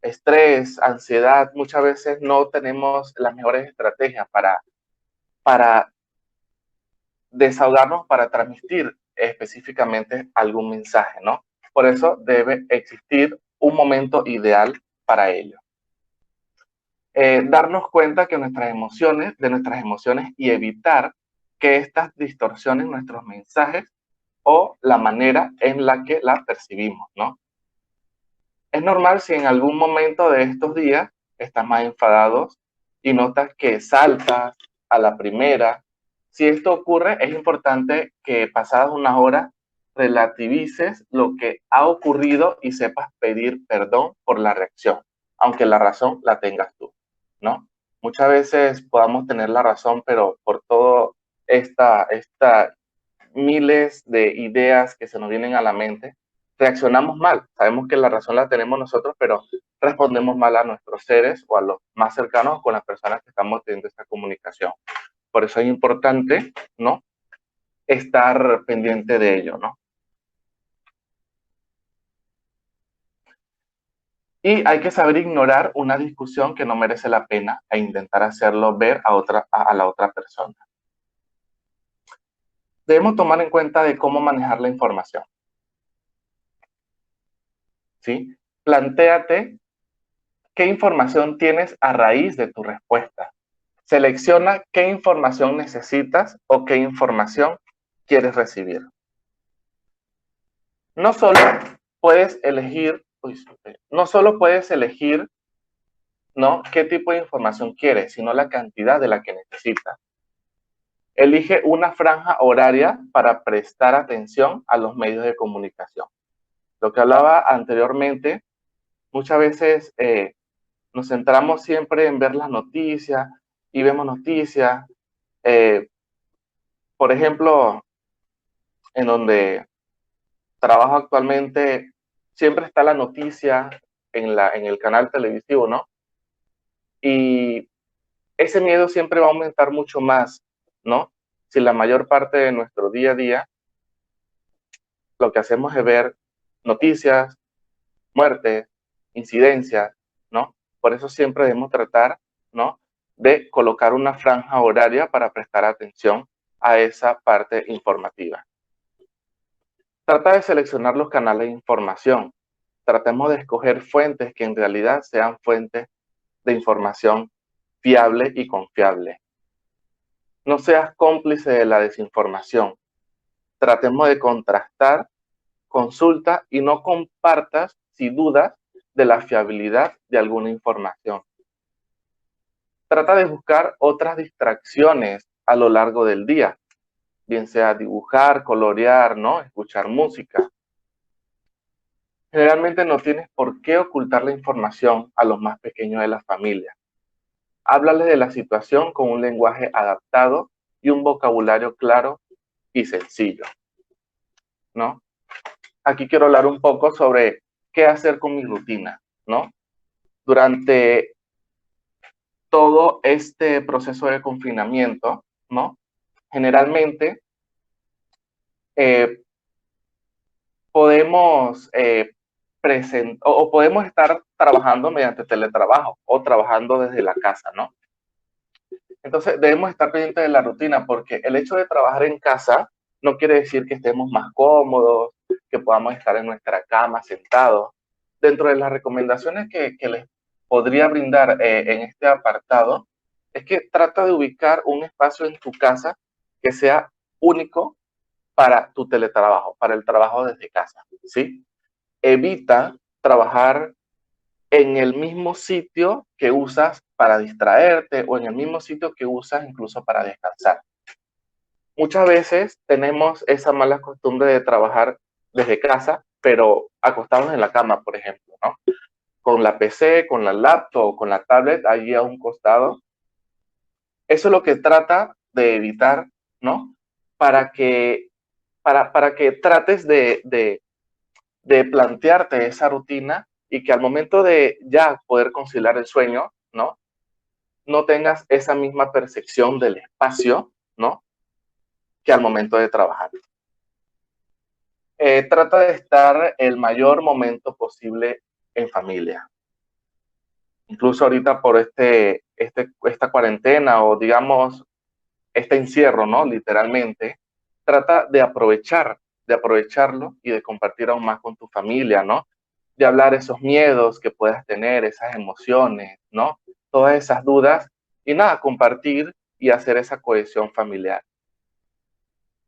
[SPEAKER 1] estrés, ansiedad, muchas veces no tenemos las mejores estrategias para desahogarnos, para transmitir específicamente algún mensaje, ¿no? Por eso debe existir un momento ideal para ello. Darnos cuenta que de nuestras emociones y evitar que estas distorsionen nuestros mensajes o la manera en la que la percibimos, ¿no? Es normal si en algún momento de estos días estás más enfadado y notas que saltas a la primera. Si esto ocurre, es importante que pasadas unas horas relativices lo que ha ocurrido y sepas pedir perdón por la reacción, aunque la razón la tengas tú, ¿no? Muchas veces podamos tener la razón, pero por todo esta miles de ideas que se nos vienen a la mente, reaccionamos mal. Sabemos que la razón la tenemos nosotros, pero respondemos mal a nuestros seres o a los más cercanos con las personas que estamos teniendo esta comunicación. Por eso es importante, ¿no?, estar pendiente de ello, ¿no? Y hay que saber ignorar una discusión que no merece la pena e intentar hacerlo ver a la otra persona. Debemos tomar en cuenta de cómo manejar la información, ¿sí? Plantéate qué información tienes a raíz de tu respuesta. Selecciona qué información necesitas o qué información quieres recibir. No solo puedes elegir, no solo puedes elegir, ¿no?, qué tipo de información quieres, sino la cantidad de la que necesitas. Elige una franja horaria para prestar atención a los medios de comunicación. Lo que hablaba anteriormente, muchas veces nos centramos siempre en ver las noticias y vemos noticias. Por ejemplo, en donde trabajo actualmente, siempre está la noticia en el canal televisivo, ¿no? Y ese miedo siempre va a aumentar mucho más, ¿no? Si la mayor parte de nuestro día a día lo que hacemos es ver noticias, muertes, incidencias, ¿no? Por eso siempre debemos tratar, ¿no?, de colocar una franja horaria para prestar atención a esa parte informativa. Trata de seleccionar los canales de información. Tratemos de escoger fuentes que en realidad sean fuentes de información fiable y confiable. No seas cómplice de la desinformación. Tratemos de contrastar, consulta y no compartas si dudas de la fiabilidad de alguna información. Trata de buscar otras distracciones a lo largo del día, bien sea dibujar, colorear, ¿no? Escuchar música. Generalmente no tienes por qué ocultar la información a los más pequeños de la familia. Háblales de la situación con un lenguaje adaptado y un vocabulario claro y sencillo, ¿no? Aquí quiero hablar un poco sobre qué hacer con mi rutina, ¿no? Durante todo este proceso de confinamiento, ¿no? Generalmente eh, podemos o podemos estar trabajando mediante teletrabajo o trabajando desde la casa, ¿no? Entonces debemos estar pendientes de la rutina porque el hecho de trabajar en casa no quiere decir que estemos más cómodos, que podamos estar en nuestra cama sentados. Dentro de las recomendaciones que les podría brindar en este apartado es que trata de ubicar un espacio en tu casa que sea único para tu teletrabajo, para el trabajo desde casa, ¿sí? Evita trabajar en el mismo sitio que usas para distraerte o en el mismo sitio que usas incluso para descansar. Muchas veces tenemos esa mala costumbre de trabajar desde casa, pero acostados en la cama, por ejemplo, ¿no? Con la PC, con la laptop, con la tablet allí a un costado. Eso es lo que trata de evitar, ¿no? Para que, para que trates de plantearte esa rutina y que al momento de ya poder conciliar el sueño, ¿no? No tengas esa misma percepción del espacio, ¿no? Que al momento de trabajar. Trata de estar el mayor momento posible en familia. Incluso ahorita por esta cuarentena o digamos este encierro, ¿no? Literalmente, trata de aprovecharlo y de compartir aún más con tu familia, ¿no? De hablar esos miedos que puedas tener, esas emociones, ¿no? Todas esas dudas y nada, compartir y hacer esa cohesión familiar.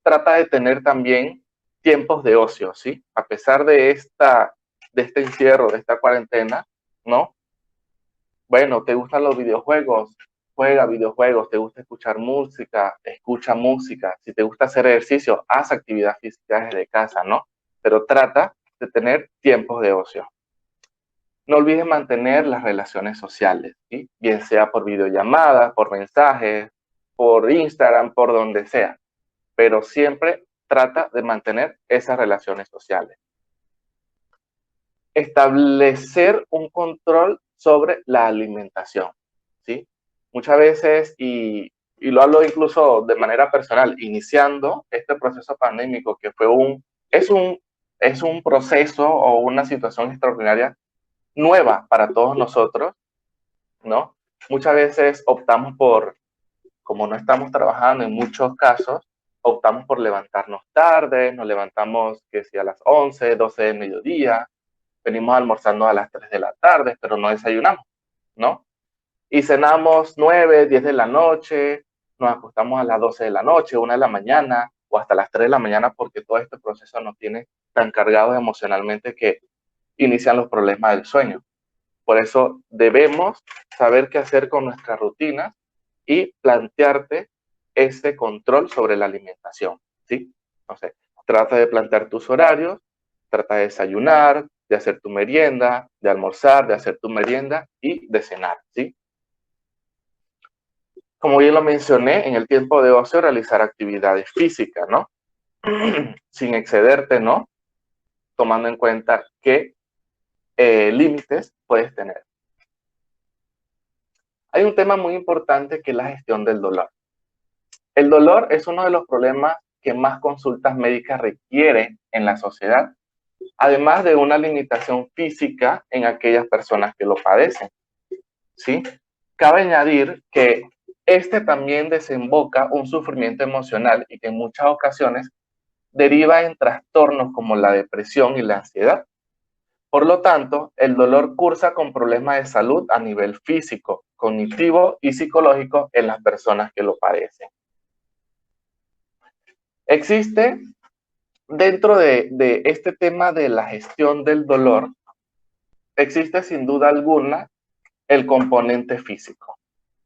[SPEAKER 1] Trata de tener también tiempos de ocio, ¿sí? A pesar de este encierro, de esta cuarentena, ¿no? Bueno, ¿te gustan los videojuegos? Juega videojuegos. ¿Te gusta escuchar música? Escucha música. Si te gusta hacer ejercicio, haz actividad física desde casa, ¿no? Pero trata de tener tiempos de ocio. No olvides mantener las relaciones sociales, ¿sí? Bien sea por videollamadas, por mensajes, por Instagram, por donde sea. Pero siempre trata de mantener esas relaciones sociales. Establecer un control sobre la alimentación, ¿sí? Muchas veces, y lo hablo incluso de manera personal, iniciando este proceso pandémico que fue es un, es un proceso o una situación extraordinaria nueva para todos nosotros, ¿no? Muchas veces optamos por, como no estamos trabajando en muchos casos, optamos por levantarnos tarde, nos levantamos que si a las 11, 12 de mediodía, venimos almorzando a las 3 de la tarde, pero no desayunamos, ¿no? Y cenamos 9, 10 de la noche, nos acostamos a las 12 de la noche, 1 de la mañana o hasta las 3 de la mañana porque todo este proceso nos tiene tan cargados emocionalmente que inician los problemas del sueño. Por eso debemos saber qué hacer con nuestra rutina y plantearte ese control sobre la alimentación, ¿sí? Entonces, trata de plantear tus horarios, trata de desayunar, de hacer tu merienda, de almorzar, de hacer tu merienda y de cenar, ¿sí? Como bien lo mencioné, en el tiempo de ocio realizar actividades físicas, ¿no? Sin excederte, ¿no? Tomando en cuenta qué límites puedes tener. Hay un tema muy importante que es la gestión del dolor. El dolor es uno de los problemas que más consultas médicas requiere en la sociedad, además de una limitación física en aquellas personas que lo padecen, ¿sí? Cabe añadir que este también desemboca un sufrimiento emocional y que en muchas ocasiones deriva en trastornos como la depresión y la ansiedad. Por lo tanto, el dolor cursa con problemas de salud a nivel físico, cognitivo y psicológico en las personas que lo padecen. Existe dentro de este tema de la gestión del dolor, existe sin duda alguna el componente físico,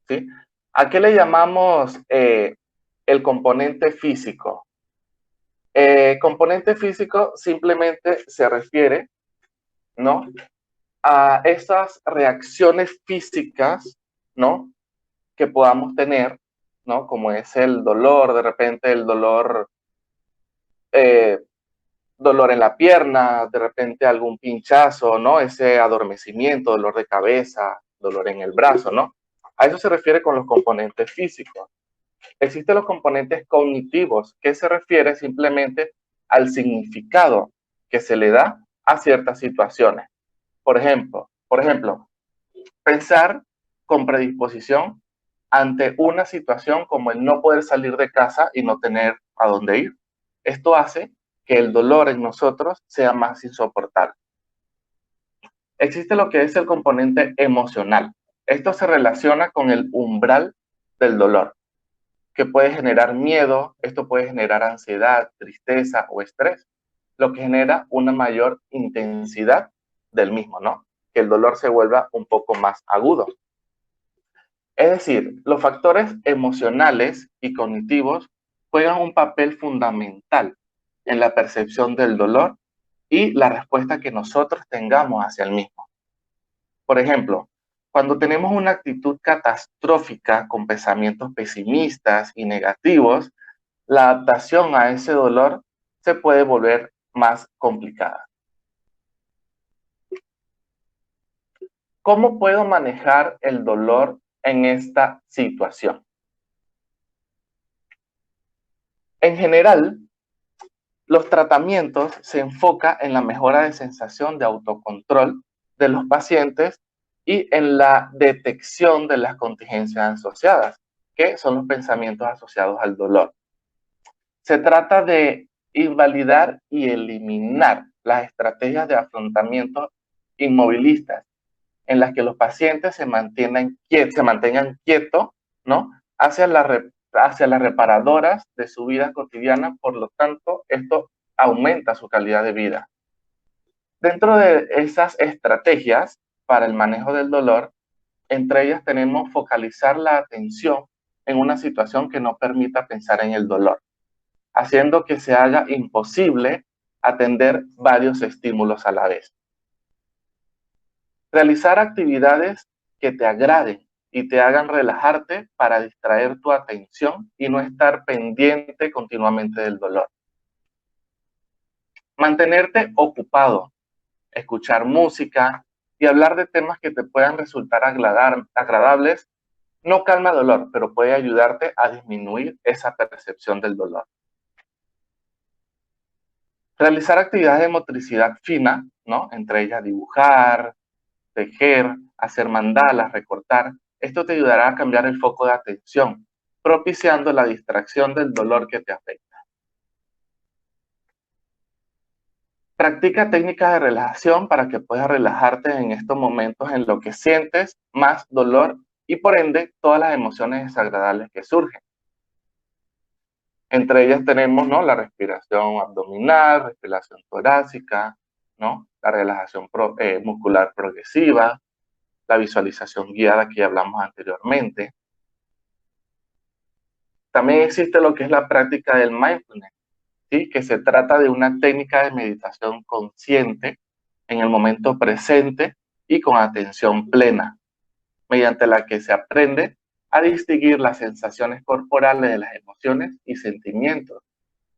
[SPEAKER 1] ¿sí? ¿A qué le llamamos el componente físico? Componente físico simplemente se refiere, ¿no?, a esas reacciones físicas, ¿no?, que podamos tener, ¿no?, como es el dolor, de repente el dolor, eh, dolor en la pierna, de repente algún pinchazo, ¿no?, ese adormecimiento, dolor de cabeza, dolor en el brazo, ¿no? A eso se refiere con los componentes físicos. Existen los componentes cognitivos, que se refiere simplemente al significado que se le da a ciertas situaciones. Por ejemplo, pensar con predisposición ante una situación como el no poder salir de casa y no tener a dónde ir. Esto hace que el dolor en nosotros sea más insoportable. Existe lo que es el componente emocional. Esto se relaciona con el umbral del dolor, que puede generar miedo, esto puede generar ansiedad, tristeza o estrés, lo que genera una mayor intensidad del mismo, ¿no? Que el dolor se vuelva un poco más agudo. Es decir, los factores emocionales y cognitivos juegan un papel fundamental en la percepción del dolor y la respuesta que nosotros tengamos hacia el mismo. Por ejemplo, cuando tenemos una actitud catastrófica con pensamientos pesimistas y negativos, la adaptación a ese dolor se puede volver más complicada. ¿Cómo puedo manejar el dolor en esta situación? En general, los tratamientos se enfocan en la mejora de sensación de autocontrol de los pacientes y en la detección de las contingencias asociadas, que son los pensamientos asociados al dolor. Se trata de invalidar y eliminar las estrategias de afrontamiento inmovilistas en las que los pacientes se mantengan quietos, ¿no?, hacia las reparadoras de su vida cotidiana. Por lo tanto, esto aumenta su calidad de vida. Dentro de esas estrategias para el manejo del dolor, entre ellas tenemos focalizar la atención en una situación que no permita pensar en el dolor, haciendo que se haga imposible atender varios estímulos a la vez. Realizar actividades que te agraden y te hagan relajarte para distraer tu atención y no estar pendiente continuamente del dolor. Mantenerte ocupado, escuchar música y hablar de temas que te puedan resultar agradables no calma el dolor, pero puede ayudarte a disminuir esa percepción del dolor. Realizar actividades de motricidad fina, ¿no?, entre ellas dibujar, tejer, hacer mandalas, recortar. Esto te ayudará a cambiar el foco de atención, propiciando la distracción del dolor que te afecta. Practica técnicas de relajación para que puedas relajarte en estos momentos en los que sientes más dolor y por ende todas las emociones desagradables que surgen. Entre ellas tenemos, ¿no?, la respiración abdominal, respiración torácica, ¿no?, la relajación muscular progresiva, la visualización guiada que ya hablamos anteriormente. También existe lo que es la práctica del mindfulness, ¿sí?, que se trata de una técnica de meditación consciente en el momento presente y con atención plena, mediante la que se aprende a distinguir las sensaciones corporales de las emociones y sentimientos,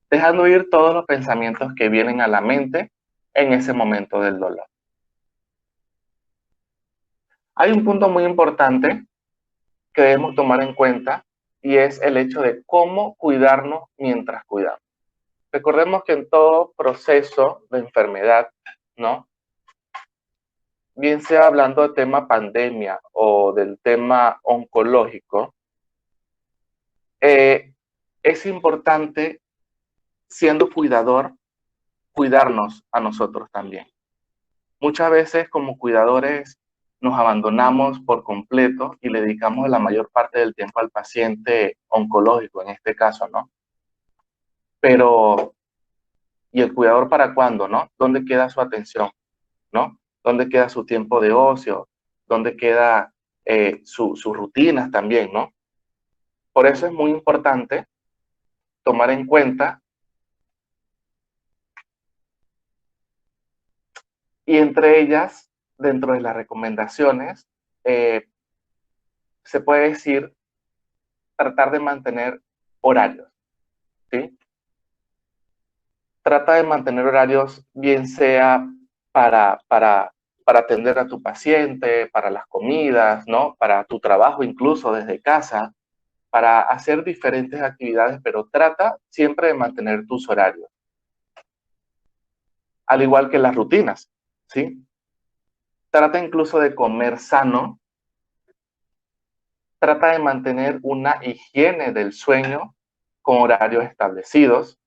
[SPEAKER 1] dejando ir todos los pensamientos que vienen a la mente en ese momento del dolor. Hay un punto muy importante que debemos tomar en cuenta y es el hecho de cómo cuidarnos mientras cuidamos. Recordemos que en todo proceso de enfermedad, ¿no?, bien sea hablando del tema pandemia o del tema oncológico, es importante, siendo cuidador, cuidarnos a nosotros también. Muchas veces como cuidadores nos abandonamos por completo y le dedicamos la mayor parte del tiempo al paciente oncológico, en este caso, ¿no? Pero ¿Y el cuidador para cuándo, no? ¿Dónde queda su atención, no? ¿Dónde queda su tiempo de ocio? ¿Dónde queda sus rutinas también, no? Por eso es muy importante tomar en cuenta, y entre ellas, dentro de las recomendaciones, se puede decir tratar de mantener horarios, ¿sí? Trata de mantener horarios, bien sea para atender a tu paciente, para las comidas, ¿no? Para tu trabajo incluso desde casa, para hacer diferentes actividades, pero trata siempre de mantener tus horarios. Al igual que las rutinas, ¿sí? Trata incluso de comer sano, trata de mantener una higiene del sueño con horarios establecidos.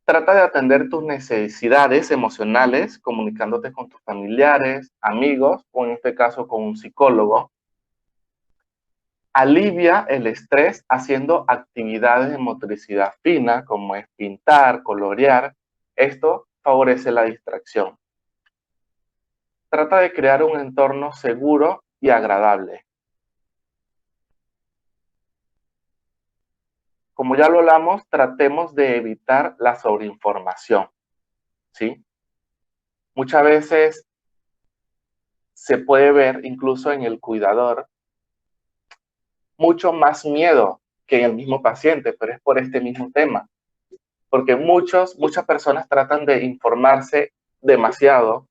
[SPEAKER 1] Trata de atender tus necesidades emocionales, comunicándote con tus familiares, amigos, o en este caso con un psicólogo. Alivia el estrés haciendo actividades de motricidad fina, como es pintar, colorear. Esto favorece la distracción. Trata de crear un entorno seguro y agradable. Como ya lo hablamos, tratemos de evitar la sobreinformación, ¿sí? Muchas veces se puede ver, incluso en el cuidador, mucho más miedo que en el mismo paciente, pero es por este mismo tema. Porque muchas personas tratan de informarse demasiado.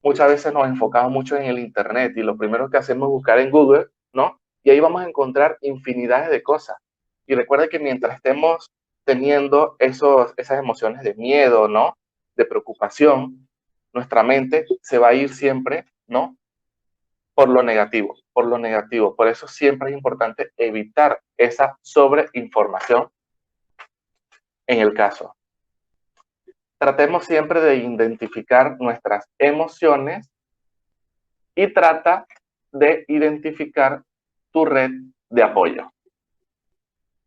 [SPEAKER 1] Muchas veces nos enfocamos mucho en el Internet y lo primero que hacemos es buscar en Google, ¿no? Y ahí vamos a encontrar infinidades de cosas. Y recuerda que mientras estemos teniendo esas emociones de miedo, ¿no? De preocupación, nuestra mente se va a ir siempre, ¿no? Por lo negativo, por lo negativo. Por eso siempre es importante evitar esa sobreinformación en el caso. Tratemos siempre de identificar nuestras emociones y trata de identificar tu red de apoyo,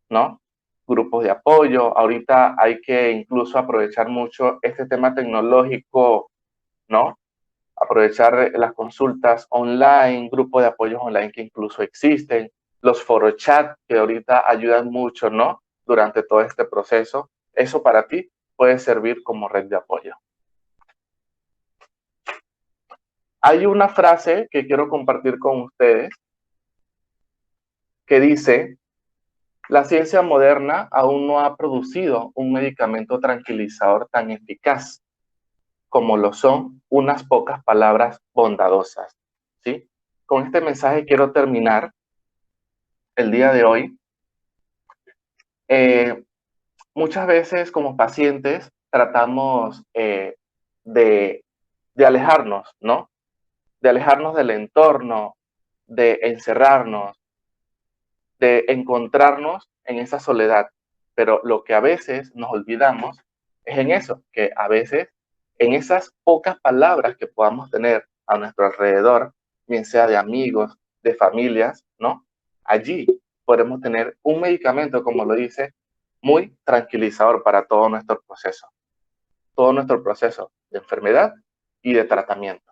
[SPEAKER 1] ¿no? Grupos de apoyo. Ahorita hay que incluso aprovechar mucho este tema tecnológico, ¿no? Aprovechar las consultas online, grupos de apoyo online que incluso existen, los foro chat que ahorita ayudan mucho, ¿no? Durante todo este proceso. Eso para ti puede servir como red de apoyo. Hay una frase que quiero compartir con ustedes que dice: la ciencia moderna aún no ha producido un medicamento tranquilizador tan eficaz como lo son unas pocas palabras bondadosas, ¿sí? Con este mensaje quiero terminar el día de hoy. Muchas veces como pacientes tratamos de, de alejarnos, ¿no? De alejarnos del entorno, de encerrarnos, de encontrarnos en esa soledad. Pero lo que a veces nos olvidamos es en eso, que a veces en esas pocas palabras que podamos tener a nuestro alrededor, bien sea de amigos, de familias, ¿no? Allí podemos tener un medicamento, como lo dice, muy tranquilizador para todo nuestro proceso de enfermedad y de tratamiento.